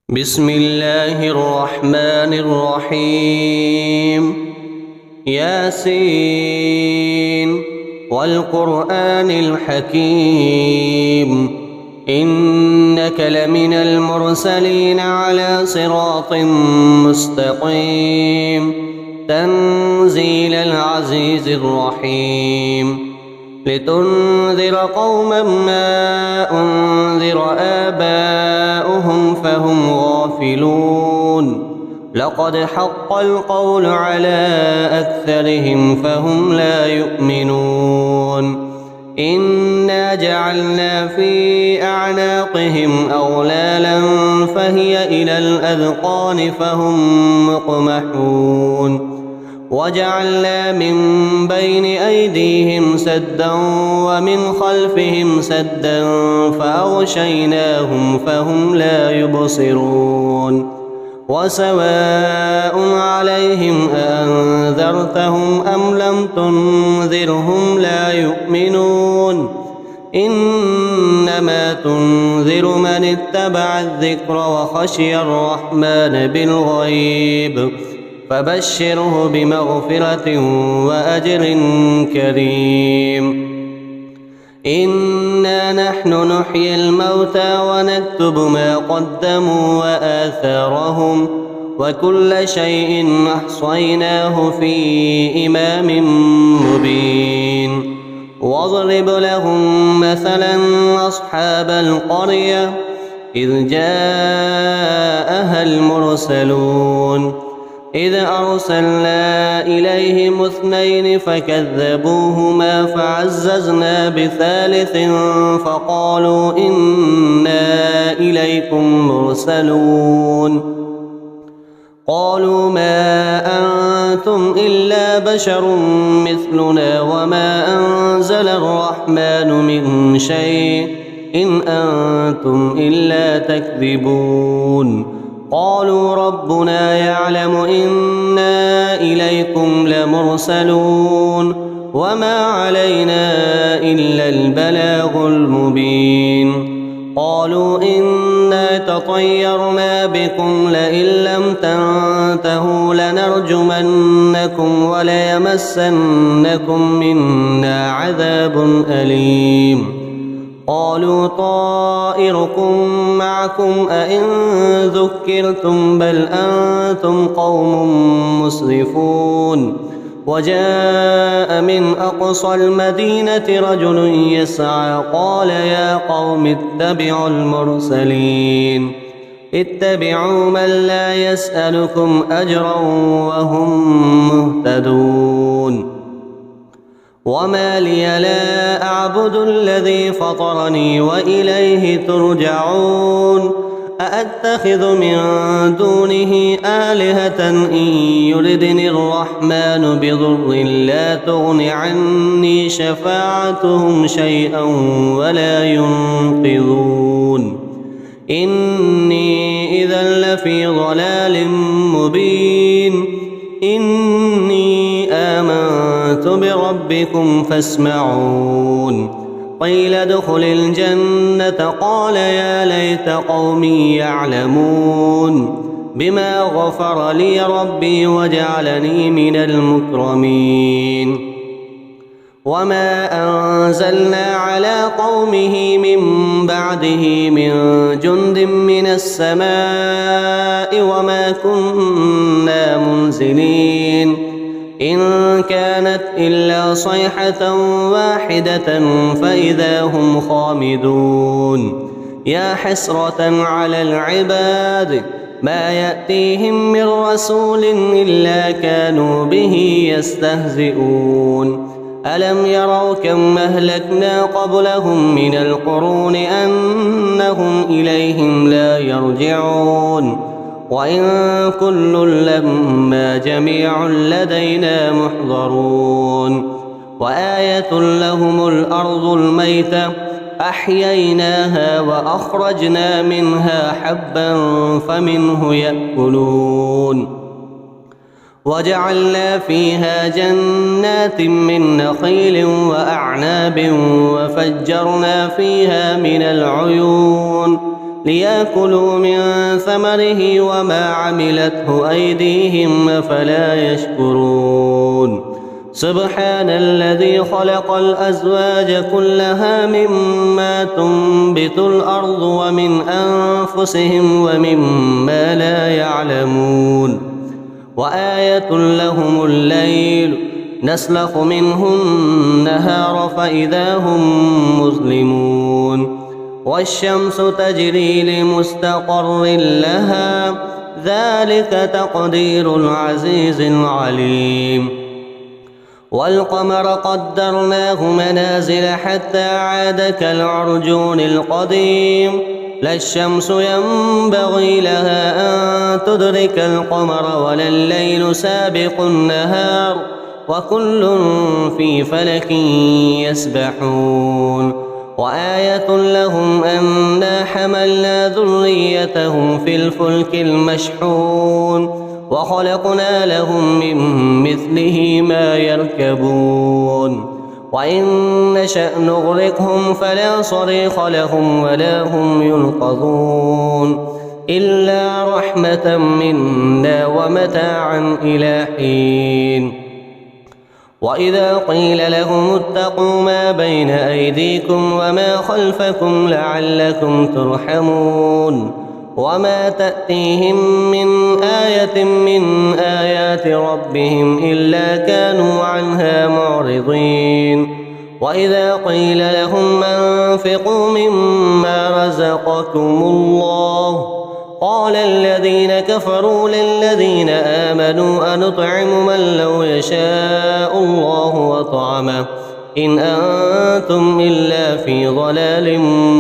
بسم الله الرحمن الرحيم ياسين والقرآن الحكيم إنك لمن المرسلين على صراط مستقيم تنزيل العزيز الرحيم لتنذر قوما ما أنذر آباؤهم فهم غافلون لقد حق القول على أكثرهم فهم لا يؤمنون إنا جعلنا في أعناقهم أغلالا فهي إلى الأذقان فهم مقمحون وجعلنا من بين أيديهم سدا ومن خلفهم سدا فأغشيناهم فهم لا يبصرون وسواء عليهم أأنذرتهم أم لم تنذرهم لا يؤمنون إنما تنذر من اتبع الذكر وخشي الرحمن بالغيب فبشره بمغفرة وأجر كريم إنا نحن نحيي الموتى ونكتب ما قدموا وآثارهم وكل شيء أحصيناه في إمام مبين واضرب لهم مثلا أصحاب القرية إذ جاءها المرسلون إذ أرسلنا إليهم اثنين فكذبوهما فعززنا بثالث فقالوا إنا إليكم مرسلون قالوا ما أنتم إلا بشر مثلنا وما أنزل الرحمن من شيء إن أنتم إلا تكذبون قالوا ربنا يعلم إنا إليكم لمرسلون وما علينا إلا البلاغ المبين قالوا إنا تطيرنا بكم لئن لم تنتهوا لنرجمنكم وليمسنكم منا عذاب أليم قالوا طائركم معكم أئن ذكرتم بل أنتم قوم مسرفون وجاء من أقصى المدينة رجل يسعى قال يا قوم اتبعوا المرسلين اتبعوا من لا يسألكم أجرا وهم مهتدون وما لي لا أعبد الذي فطرني وإليه ترجعون أأتخذ من دونه آلهة إن يردني الرحمن بضر لا تغن عني شفاعتهم شيئا ولا ينقذون إني إذا لفي ضلال مبين إني آمنت بربكم فاسمعون قيل ادخل الجنة قال يا ليت قومي يعلمون بما غفر لي ربي وجعلني من المكرمين وما أنزلنا على قومه من بعده من جند من السماء وما كنا منزلين إن كانت إلا صيحة واحدة فإذا هم خامدون يا حسرة على العباد ما يأتيهم من رسول إلا كانوا به يستهزئون ألم يروا كم أهلكنا قبلهم من القرون أنهم إليهم لا يرجعون وإن كل لما جميع لدينا محضرون وآية لهم الأرض الميتة أحييناها وأخرجنا منها حبا فمنه يأكلون وجعلنا فيها جنات من نخيل وأعناب وفجرنا فيها من العيون ليأكلوا من ثمره وما عملته أيديهم أفلا يشكرون سبحان الذي خلق الأزواج كلها مما تنبت الأرض ومن أنفسهم ومما لا يعلمون وآية لهم الليل نسلخ منه النهار فإذا هم مظلمون والشمس تجري لمستقر لها ذلك تقدير العزيز العليم والقمر قدرناه منازل حتى عاد كالعرجون القديم لا الشمس ينبغي لها أن تدرك القمر ولا الليل سابق النهار وكل في فلك يسبحون وآية لهم أنا حملنا ذريتهم في الفلك المشحون وخلقنا لهم من مثله ما يركبون وإن نشأ نغرقهم فلا صريخ لهم ولا هم ينقذون إلا رحمة منا ومتاعا إلى حين وإذا قيل لهم اتقوا ما بين أيديكم وما خلفكم لعلكم ترحمون وما تأتيهم من آية من آيات ربهم إلا كانوا عنها معرضين وإذا قيل لهم أنفقوا مما رزقكم الله قال الذين كفروا للذين آمنوا أنطعم من لو يشاء الله وطعمه إن أنتم إلا في ضلال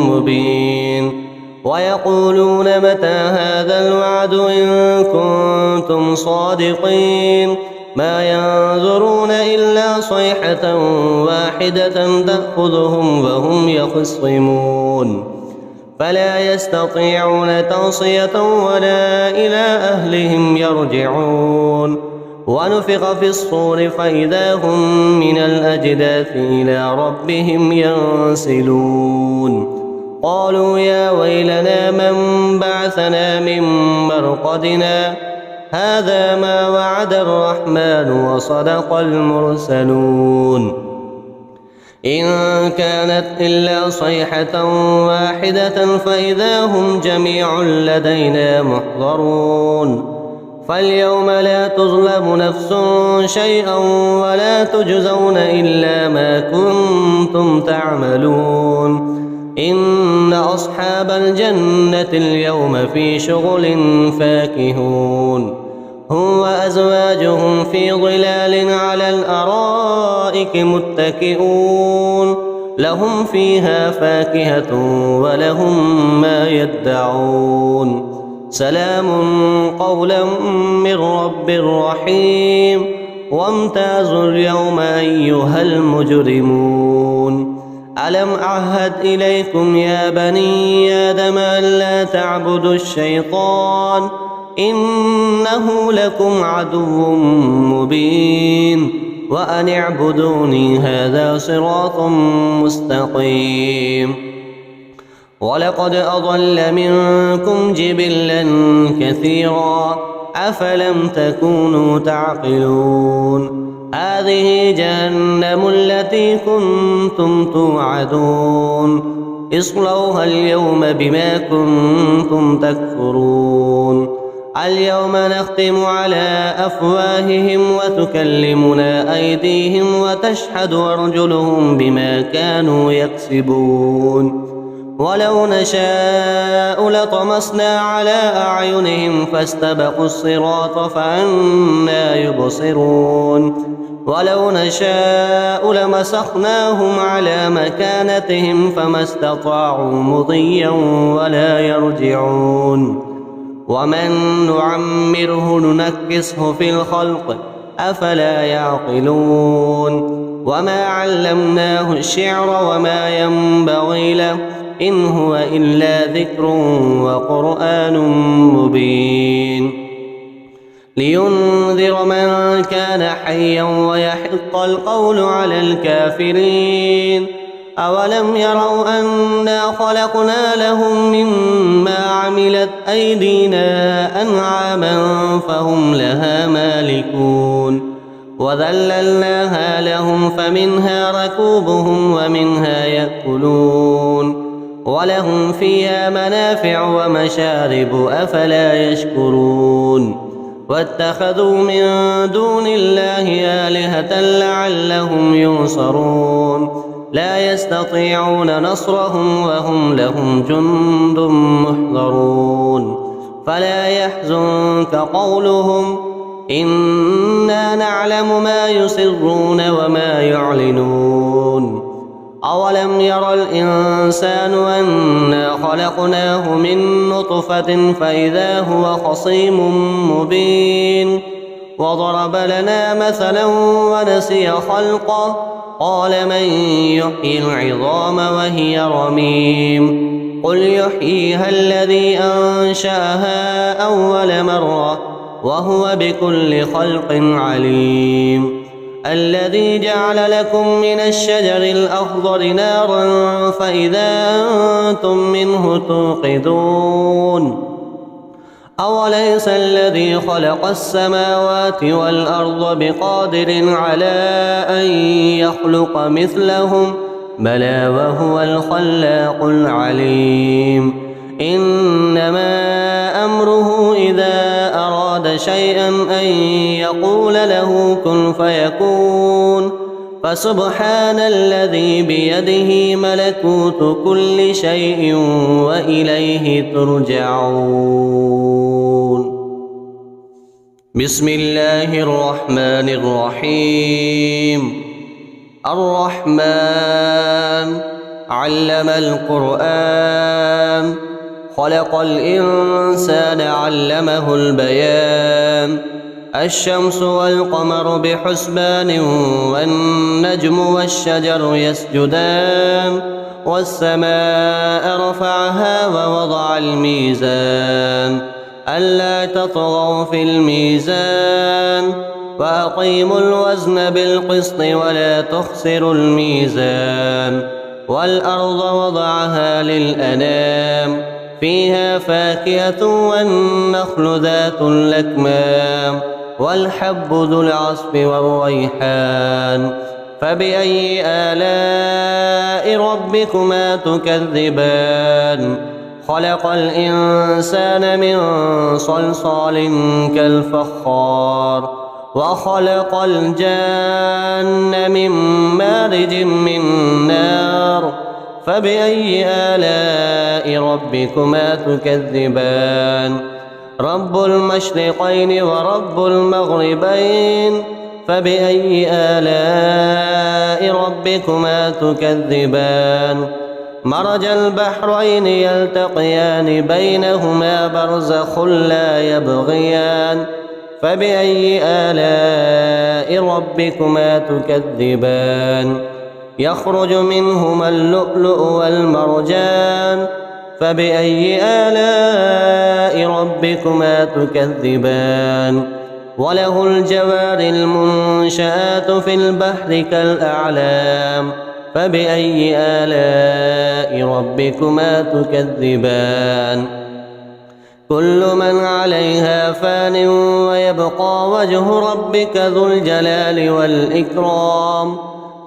مبين ويقولون متى هذا الوعد إن كنتم صادقين ما ينظرون إلا صيحة واحدة تأخذهم وهم يخصمون فلا يستطيعون توصية ولا إلى أهلهم يرجعون ونفخ في الصور فإذا هم من الأجداث إلى ربهم ينسلون قالوا يا ويلنا من بعثنا من مرقدنا هذا ما وعد الرحمن وصدق المرسلون إن كانت إلا صيحة واحدة فإذا هم جميع لدينا محضرون فاليوم لا تظلم نفس شيئا ولا تجزون إلا ما كنتم تعملون إن أصحاب الجنة اليوم في شغل فاكهون هم وأزواجهم في ظلال على الأرائك متكئون لهم فيها فاكهة ولهم ما يدعون سلام قولا من رب رحيم وامتازوا اليوم أيها المجرمون ألم أعهد إليكم يا بني آدم ألا تعبدوا الشيطان إنه لكم عدو مبين وأن اعبدوني هذا صراط مستقيم ولقد أضل منكم جبلا كثيرا أفلم تكونوا تعقلون هذه جهنم التي كنتم توعدون اصلوها اليوم بما كنتم تكفرون اليوم نختم على أفواههم وتكلمنا أيديهم وتشهد أرجلهم بما كانوا يكسبون ولو نشاء لطمسنا على أعينهم فاستبقوا الصراط فأنى يبصرون ولو نشاء لمسخناهم على مكانتهم فما استطاعوا مضيا ولا يرجعون ومن نعمره ننكسه في الخلق أفلا يعقلون وما علمناه الشعر وما ينبغي له إن هو إلا ذكر وقرآن مبين لينذر من كان حيا ويحق القول على الكافرين أولم يروا أنا خلقنا لهم مما عملت أيدينا أنعاما فهم لها مالكون وذللناها لهم فمنها ركوبهم ومنها يأكلون ولهم فيها منافع ومشارب أفلا يشكرون واتخذوا من دون الله آلهة لعلهم ينصرون لا يستطيعون نصرهم وهم لهم جند محضرون فلا يحزنك قولهم إنا نعلم ما يسرون وما يعلنون أولم ير الإنسان أنا خلقناه من نطفة فإذا هو خصيم مبين وضرب لنا مثلا ونسي خلقه قال من يحيي العظام وهي رميم قل يحييها الذي أنشأها أول مرة وهو بكل خلق عليم الذي جعل لكم من الشجر الأخضر نارا فإذا أنتم منه توقدون أوليس الذي خلق السماوات والأرض بقادر على أن يخلق مثلهم بلى وهو الخلاق العليم إنما أمره إذا أراد شيئا أن يقول له كن فيكون فسبحان الذي بيده ملكوت كل شيء وإليه ترجعون بسم الله الرحمن الرحيم الرحمن علم القرآن خلق الإنسان علمه البيان الشمس والقمر بحسبان والنجم والشجر يسجدان والسماء رفعها ووضع الميزان ألا تطغوا في الميزان وأقيموا الوزن بالقسط ولا تخسروا الميزان والأرض وضعها للأنام فيها فاكهة والنخل ذات الأكمام والحب ذو العصف والريحان فبأي آلاء ربكما تكذبان خلق الإنسان من صلصال كالفخار وخلق الجان من مارج من نار فبأي آلاء ربكما تكذبان رب المشرقين ورب المغربين فبأي آلاء ربكما تكذبان مرج البحرين يلتقيان بينهما برزخ لا يبغيان فبأي آلاء ربكما تكذبان يخرج منهما اللؤلؤ والمرجان فبأي آلاء ربكما تكذبان وله الجوار المنشآت في البحر كالأعلام فبأي آلاء ربكما تكذبان كل من عليها فان ويبقى وجه ربك ذو الجلال والإكرام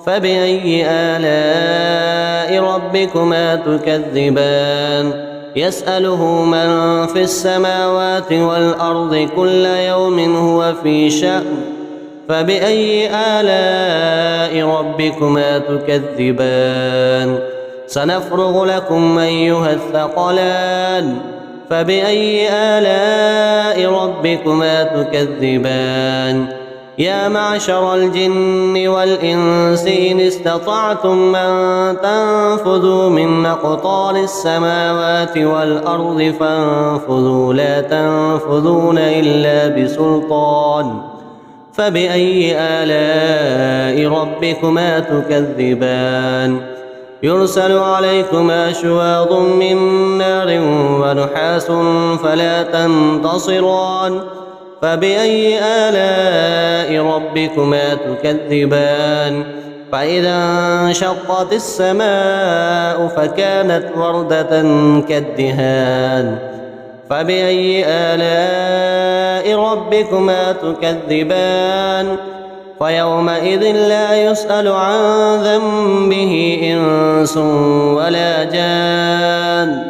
فبأي آلاء ربكما تكذبان يسأله من في السماوات والأرض كل يوم هو في شأن فبأي آلاء ربكما تكذبان سنفرغ لكم أيها الثقلان فبأي آلاء ربكما تكذبان يا معشر الجن والإنس إن استطعتم أن تنفذوا من أقطار السماوات والأرض فانفذوا لا تنفذون إلا بسلطان فبأي آلاء ربكما تكذبان يرسل عليكما شواظ من نار ونحاس فلا تنتصران فبأي آلاء ربكما تكذبان فإذا انشقت السماء فكانت وردة كالدهان فبأي آلاء ربكما تكذبان فيومئذ لا يسأل عن ذنبه إنس ولا جان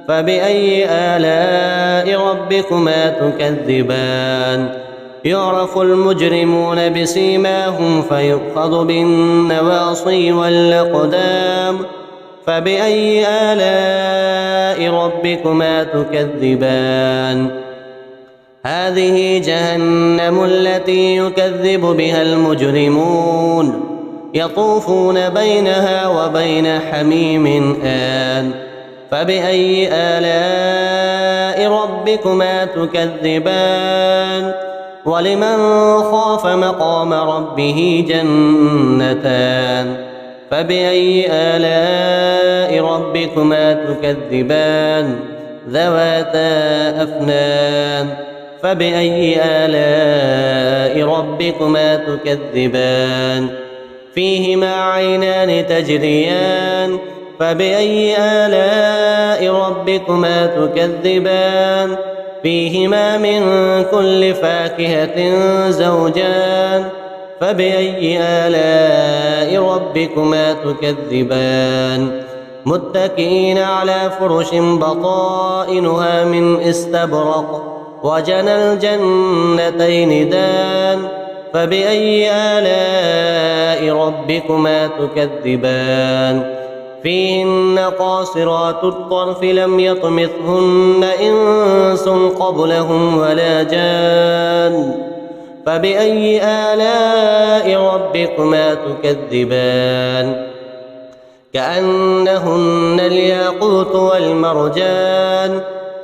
فبأي آلاء ربكما تكذبان يعرف المجرمون بسيماهم فيؤخذ بالنواصي والأقدام فبأي آلاء ربكما تكذبان هذه جهنم التي يكذب بها المجرمون يطوفون بينها وبين حميم آن فبأي آلاء ربكما تكذبان ولمن خاف مقام ربه جنتان فبأي آلاء ربكما تكذبان ذواتا أفنان فبأي آلاء ربكما تكذبان فيهما عينان تجريان فبأي آلاء ربكما تكذبان فيهما من كل فاكهة زوجان فبأي آلاء ربكما تكذبان متكئين على فرش بطائنها من استبرق وجنى الجنتين دان فبأي آلاء ربكما تكذبان فيهن قاصرات الطرف لم يطمثهن إنس قبلهم ولا جان فبأي آلاء ربكما تكذبان كأنهن الياقوت والمرجان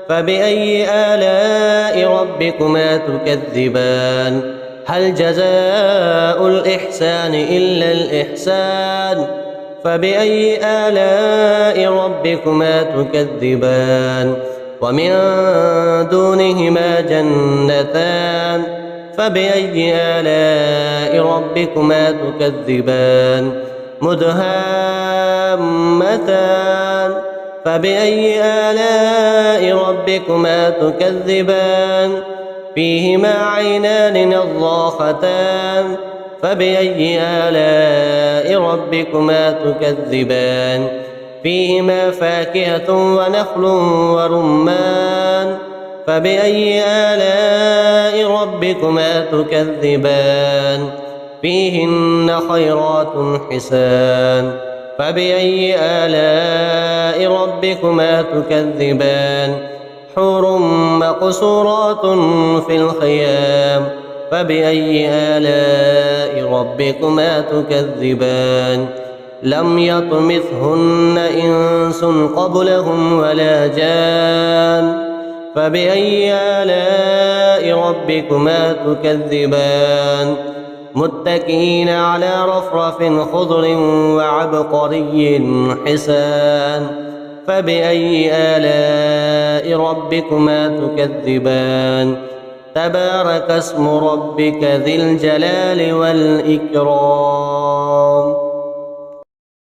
فبأي آلاء ربكما تكذبان هل جزاء الإحسان إلا الإحسان فبأي آلاء ربكما تكذبان ومن دونهما جنتان فبأي آلاء ربكما تكذبان مدهامتان فبأي آلاء ربكما تكذبان فيهما عينان نضاختان فبأي آلاء ربكما تكذبان فيهما فاكهة ونخل ورمان فبأي آلاء ربكما تكذبان فيهن خيرات حسان فبأي آلاء ربكما تكذبان حور مقصورات في الخيام فبأي آلاء ربكما تكذبان لم يطمثهن إنس قبلهم ولا جان فبأي آلاء ربكما تكذبان متكئين على رفرف خضر وعبقري حسان فبأي آلاء ربكما تكذبان تبارك اسم ربك ذي الجلال والإكرام